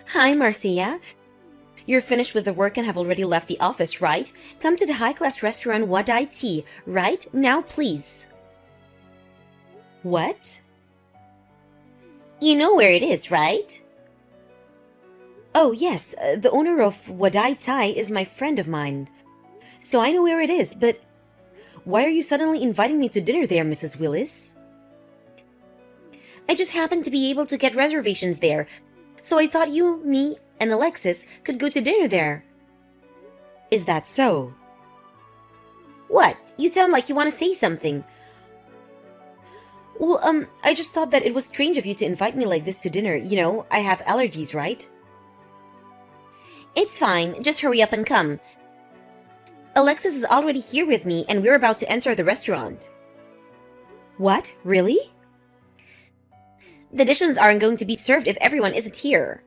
Hi, Marcia. You're finished with the work and have already left the office, right? Come to the high-class restaurant Wadai Tea, right? Now, please. What? You know where it is, right? Oh, yes. The owner of Wadai Thai is my friend of mine. So I know where it is, but why are you suddenly inviting me to dinner there, Mrs. Willis? I just happened to be able to get reservations there, so I thought you, me, and Alexis could go to dinner there. Is that so? What? You sound like you want to say something. Well, I just thought that it was strange of you to invite me like this to dinner. You know, I have allergies, right? It's fine. Just hurry up and come. Alexis is already here with me, and we're about to enter the restaurant. What? Really? The dishes aren't going to be served if everyone isn't here.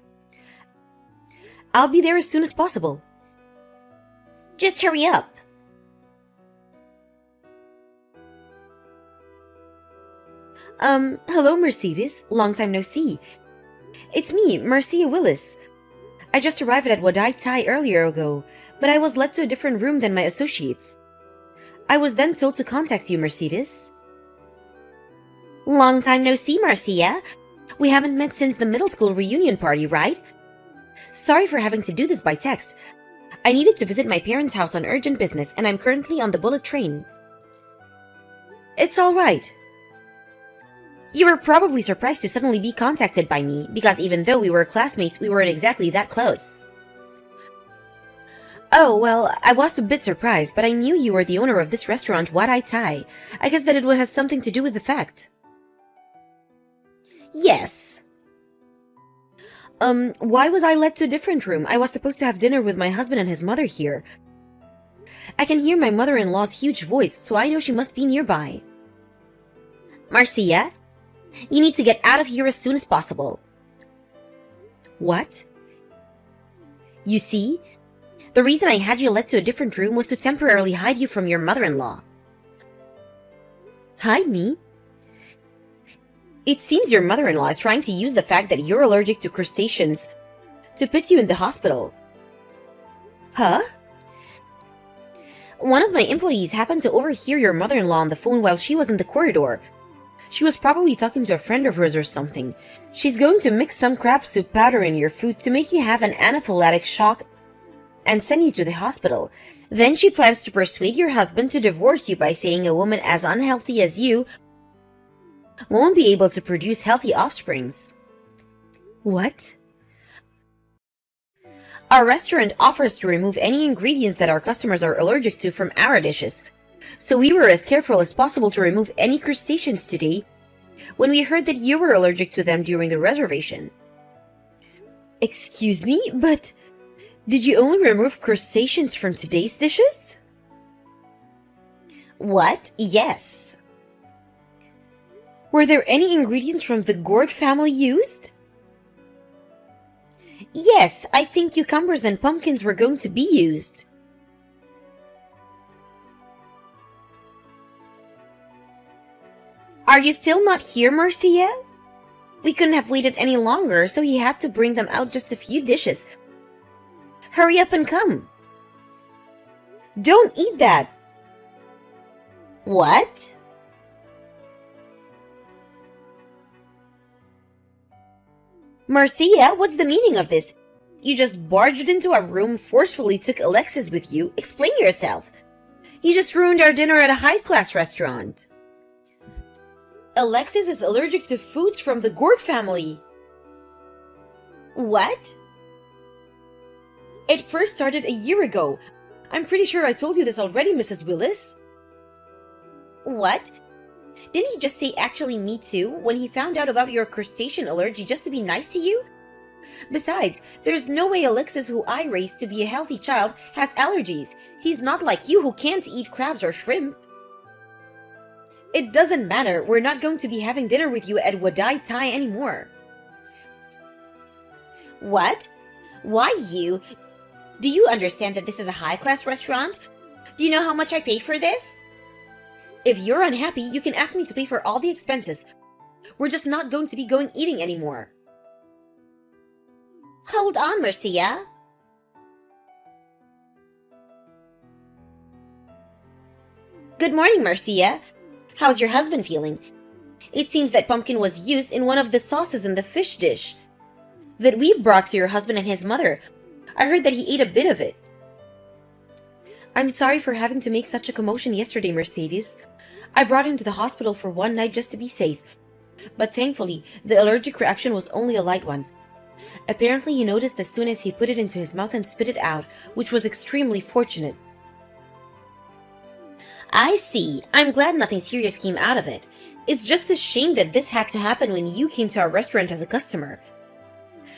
I'll be there as soon as possible. Just hurry up. Hello, Mercedes. Long time no see. It's me, Marcia Willis. I just arrived at Wadai Thai earlier ago, but I was led to a different room than my associates. I was then told to contact you, Mercedes. Long time no see, Marcia. We haven't met since the middle school reunion party, right? Sorry for having to do this by text. I needed to visit my parents' house on urgent business, and I'm currently on the bullet train. It's all right. You were probably surprised to suddenly be contacted by me, because even though we were classmates, we weren't exactly that close. Oh, well, I was a bit surprised, but I knew you were the owner of this restaurant, Wadai Thai. I guess that it has something to do with the fact. Yes. Why was I led to a different room? I was supposed to have dinner with my husband and his mother here. I can hear my mother-in-law's huge voice, so I know she must be nearby. Marcia, you need to get out of here as soon as possible. What? You see, the reason I had you led to a different room was to temporarily hide you from your mother-in-law. Hide me? It seems your mother-in-law is trying to use the fact that you're allergic to crustaceans to put you in the hospital. Huh? One of my employees happened to overhear your mother-in-law on the phone while she was in the corridor. She was probably talking to a friend of hers or something. She's going to mix some crab soup powder in your food to make you have an anaphylactic shock and send you to the hospital. Then she plans to persuade your husband to divorce you by saying a woman as unhealthy as you won't be able to produce healthy offsprings. What? Our restaurant offers to remove any ingredients that our customers are allergic to from our dishes, so we were as careful as possible to remove any crustaceans today when we heard that you were allergic to them during the reservation. Excuse me, but did you only remove crustaceans from today's dishes? What? Yes. Were there any ingredients from the gourd family used? Yes, I think cucumbers and pumpkins were going to be used. Are you still not here, Marcia? We couldn't have waited any longer, so he had to bring them out just a few dishes. Hurry up and come. Don't eat that. What? Marcia, what's the meaning of this? You just barged into our room, forcefully took Alexis with you. Explain yourself. You just ruined our dinner at a high-class restaurant. Alexis is allergic to foods from the gourd family. What? It first started a year ago. I'm pretty sure I told you this already, Mrs. Willis. What? Didn't he just say actually me too when he found out about your crustacean allergy just to be nice to you? Besides, there's no way Alexis, who I raised to be a healthy child, has allergies. He's not like you who can't eat crabs or shrimp. It doesn't matter. We're not going to be having dinner with you at Wadai Thai anymore. What? Why you? Do you understand that this is a high-class restaurant? Do you know how much I paid for this? If you're unhappy, you can ask me to pay for all the expenses. We're just not going to be going eating anymore. Hold on, Marcia. Good morning, Marcia. How's your husband feeling? It seems that pumpkin was used in one of the sauces in the fish dish that we brought to your husband and his mother. I heard that he ate a bit of it. I'm sorry for having to make such a commotion yesterday, Mercedes. I brought him to the hospital for one night just to be safe. But thankfully, the allergic reaction was only a light one. Apparently, he noticed as soon as he put it into his mouth and spit it out, which was extremely fortunate. I see. I'm glad nothing serious came out of it. It's just a shame that this had to happen when you came to our restaurant as a customer.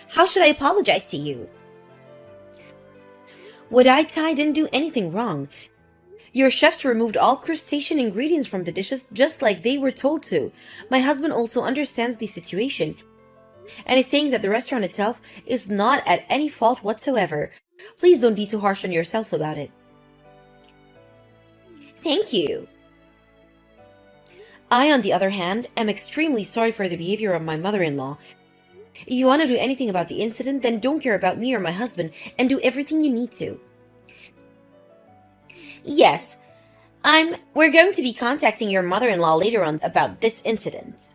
How should I apologize to you? Wadai Tai didn't do anything wrong. Your chefs removed all crustacean ingredients from the dishes just like they were told to. My husband also understands the situation and is saying that the restaurant itself is not at any fault whatsoever. Please don't be too harsh on yourself about it. Thank you. I, on the other hand, am extremely sorry for the behavior of my mother-in-law. If you want to do anything about the incident, then don't care about me or my husband and do everything you need to. Yes, we're going to be contacting your mother-in-law later on about this incident.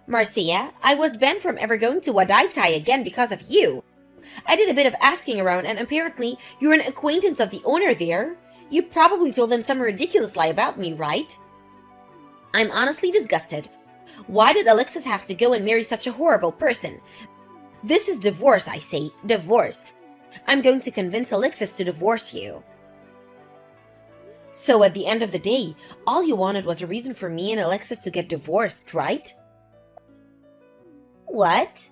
Marcia, I was banned from ever going to Wadai Tai again because of you. I did a bit of asking around and apparently you're an acquaintance of the owner there. You probably told them some ridiculous lie about me, right? I'm honestly disgusted. Why did Alexis have to go and marry such a horrible person? This is divorce, I say. Divorce. I'm going to convince Alexis to divorce you. So at the end of the day, all you wanted was a reason for me and Alexis to get divorced, right? What?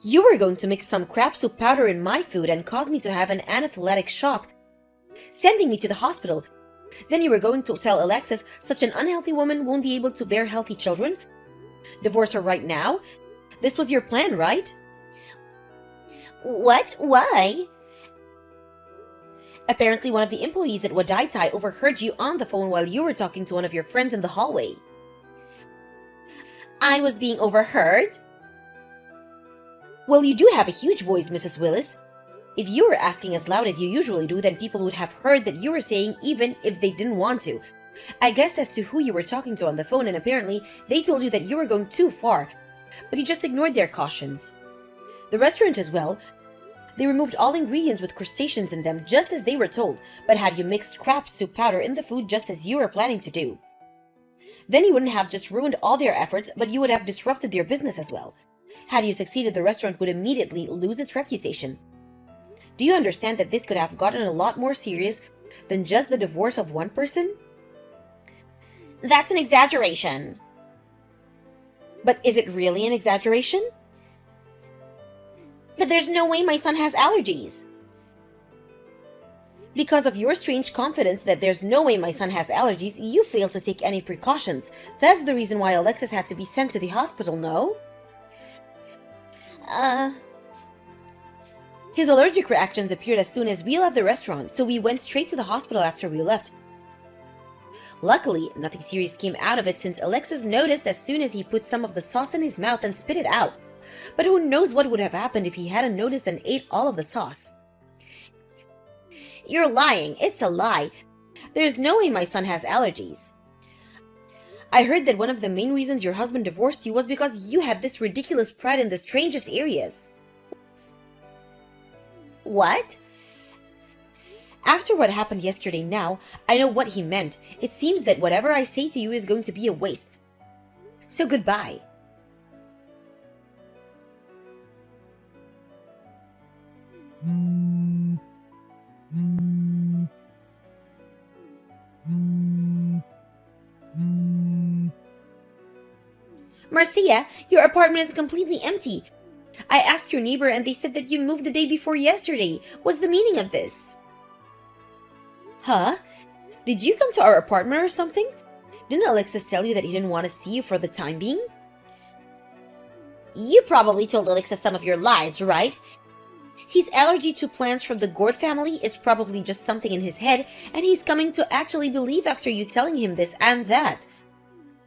You were going to mix some crab soup powder in my food and cause me to have an anaphylactic shock, sending me to the hospital. Then you were going to tell Alexis such an unhealthy woman won't be able to bear healthy children? Divorce her right now? This was your plan, right? What? Why? Apparently one of the employees at Wadai Tai overheard you on the phone while you were talking to one of your friends in the hallway. I was being overheard? Well, you do have a huge voice, Mrs. Willis. If you were asking as loud as you usually do, then people would have heard that you were saying even if they didn't want to. I guessed as to who you were talking to on the phone and apparently they told you that you were going too far, but you just ignored their cautions. The restaurant as well. They removed all ingredients with crustaceans in them just as they were told, but had you mixed crab soup powder in the food just as you were planning to do. Then you wouldn't have just ruined all their efforts, but you would have disrupted their business as well. Had you succeeded, the restaurant would immediately lose its reputation. Do you understand that this could have gotten a lot more serious than just the divorce of one person? That's an exaggeration. But is it really an exaggeration? But there's no way my son has allergies. Because of your strange confidence that there's no way my son has allergies, you failed to take any precautions. That's the reason why Alexis had to be sent to the hospital, no? His allergic reactions appeared as soon as we left the restaurant, so we went straight to the hospital after we left. Luckily, nothing serious came out of it since Alexis noticed as soon as he put some of the sauce in his mouth and spit it out. But who knows what would have happened if he hadn't noticed and ate all of the sauce. You're lying. It's a lie. There's no way my son has allergies. I heard that one of the main reasons your husband divorced you was because you had this ridiculous pride in the strangest areas. What? After what happened yesterday now, I know what he meant. It seems that whatever I say to you is going to be a waste. So goodbye. Marcia, your apartment is completely empty. I asked your neighbor and they said that you moved the day before yesterday. What's the meaning of this? Huh? Did you come to our apartment or something? Didn't Alexis tell you that he didn't want to see you for the time being? You probably told Alexis some of your lies, right? His allergy to plants from the gourd family is probably just something in his head, and he's coming to actually believe after you telling him this and that.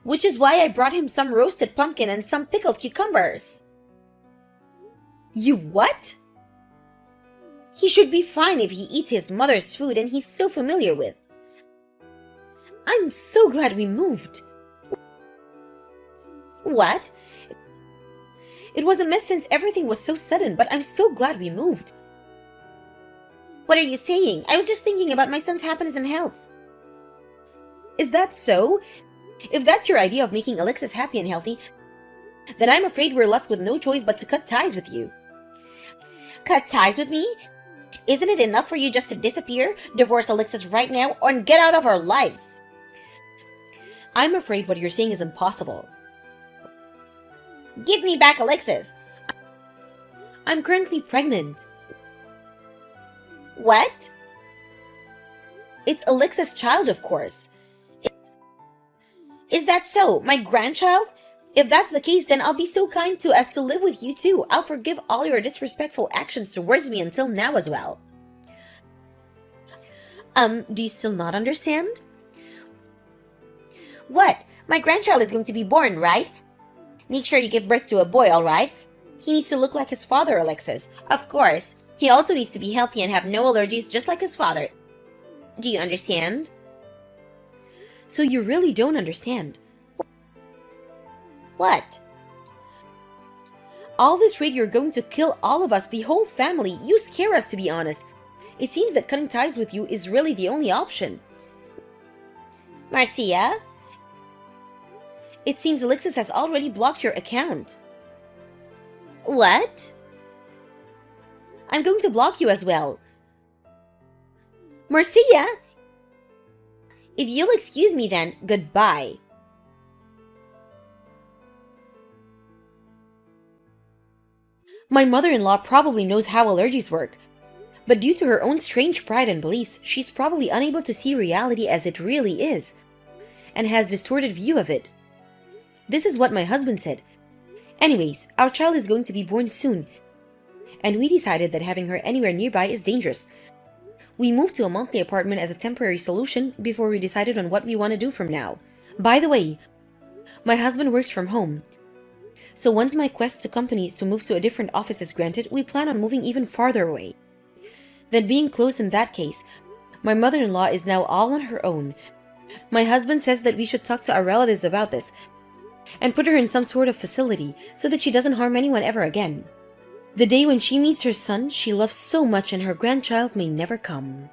which is why I brought him some roasted pumpkin and some pickled cucumbers. You what? He should be fine if he eats his mother's food and he's so familiar with. I'm so glad we moved. What? It was a mess since everything was so sudden, but I'm so glad we moved. What are you saying? I was just thinking about my son's happiness and health. Is that so? If that's your idea of making Alexis happy and healthy, then I'm afraid we're left with no choice but to cut ties with you. Cut ties with me? Isn't it enough for you just to disappear, divorce Alexis right now, and get out of our lives? I'm afraid what you're saying is impossible. Give me back Alexis. I'm currently pregnant. What? It's Alexis' child, of course. Is that so? My grandchild? If that's the case, then I'll be so kind to as to live with you too. I'll forgive all your disrespectful actions towards me until now as well. Do you still not understand? What? My grandchild is going to be born, right? Make sure you give birth to a boy, alright? He needs to look like his father, Alexis. Of course. He also needs to be healthy and have no allergies just like his father. Do you understand? So you really don't understand. What? All this rate, you're going to kill all of us, the whole family. You scare us, to be honest. It seems that cutting ties with you is really the only option. Marcia? It seems Alexis has already blocked your account. What? I'm going to block you as well. Marcia? If you'll excuse me then, goodbye. My mother-in-law probably knows how allergies work, but due to her own strange pride and beliefs, she's probably unable to see reality as it really is, and has distorted view of it. This is what my husband said. Anyways, our child is going to be born soon, and we decided that having her anywhere nearby is dangerous. We moved to a monthly apartment as a temporary solution before we decided on what we want to do from now. By the way, my husband works from home, so once my quest to companies to move to a different office is granted, we plan on moving even farther away. Then being close in that case, my mother-in-law is now all on her own. My husband says that we should talk to our relatives about this and put her in some sort of facility so that she doesn't harm anyone ever again. The day when she meets her son she loves so much and her grandchild may never come.